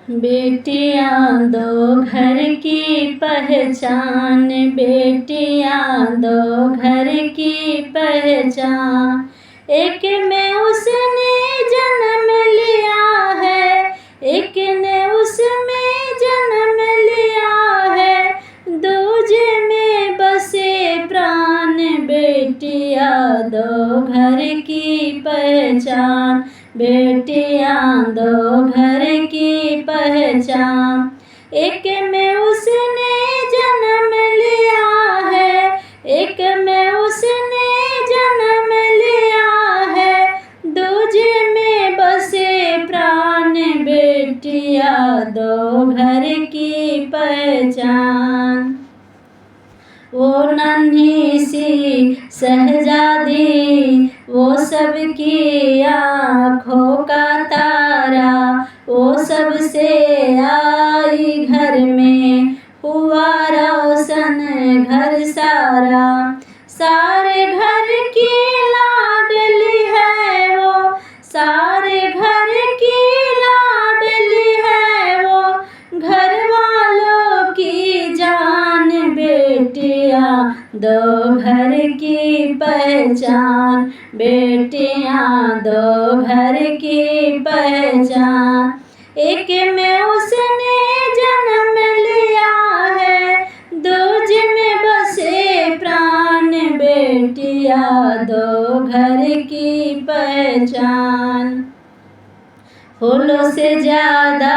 बेटियां दो घर की पहचान, बेटियां दो घर की पहचान। एक में उसने जन्म लिया है, एक ने उसमें जन्म लिया है, दूजे में बसे प्राण। बेटियां दो घर की पहचान, बेटियां दो घर की पहचान। एक में उसने जन्म लिया है, एक में उसने जन्म लिया है, दूजे में बसे प्राण। बेटियां दो घर की पहचान। वो नन्ही सी शहजादी, वो सबकी आँखों का तारा, वो सबसे आई घर में, हुआ रोशन घर सारा। सारे घर की लाडली है वो, सारे घर की लाडली है वो, घर वालों की जान। बेटियां दो घर की पहचान, बेटियां दो घर की पहचान। एक में उसने जन्म लिया है, दूजे में बसे प्राण। बेटियां दो घर की पहचान। फूलों से ज्यादा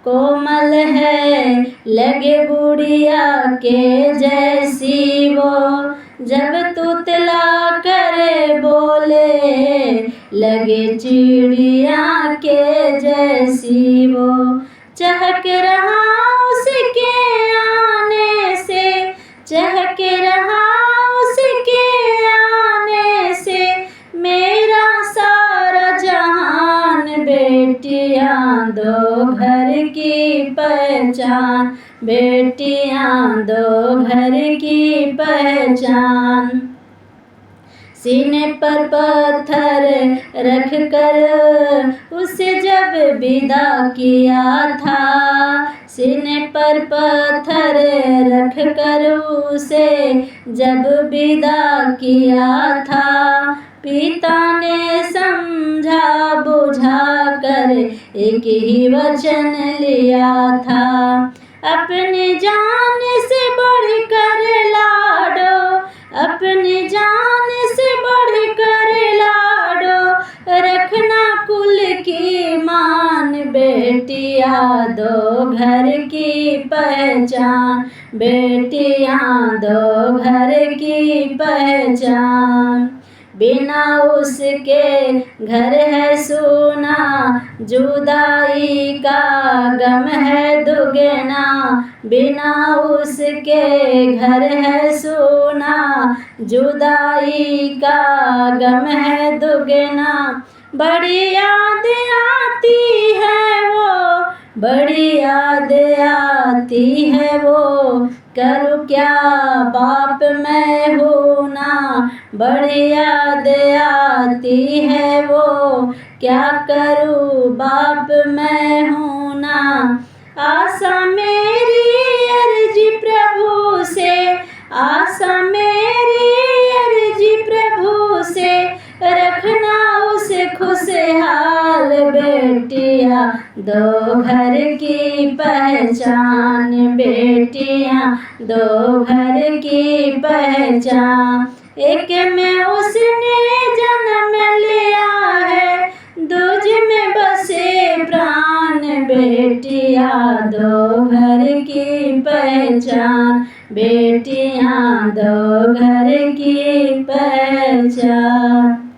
कोमल है, लगे गुड़िया के जैसी वो, जब तुतला करे बोले, लगे चिड़िया के जैसी वो। चहक रहा उसके आने से, चहक रहा उसके आने से, मेरा सारा जहान। बेटियां दो घर की पहचान, बेटियां दो घर की पहचान। सीने पर पत्थर रख कर उसे जब विदा किया था, सीने पर पत्थर रख कर उसे जब विदा किया था, पिता ने समझा बुझा कर एक ही वचन लिया था। अपनी जान से बढ़कर लाडो, अपनी जान से बढ़कर लाडो, रखना कुल की मान। बेटियां दो घर की पहचान, बेटियां दो घर की पहचान। बिना उसके घर है सूना, जुदाई का गम है दुगना। बिना उसके घर है सूना, जुदाई का गम है दुगना। बड़ी याद आती है वो, बड़ी याद आती है वो, करूँ क्या बाप मैं हूँ ना। बड़ी याद आती है वो, क्या करूँ बाप मैं हूँ ना। आशा मेरी अर्जी प्रभु से, आशा मेरी अर्जी प्रभु से, रखना उसे खुशहाल। बेटियां दो घर की पहचान, बेटियां दो घर की पहचान। एक में उसने जन्म लिया है, दूजे में बसे प्राण। बेटियां दो घर की पहचान, बेटियां दो घर की पहचान।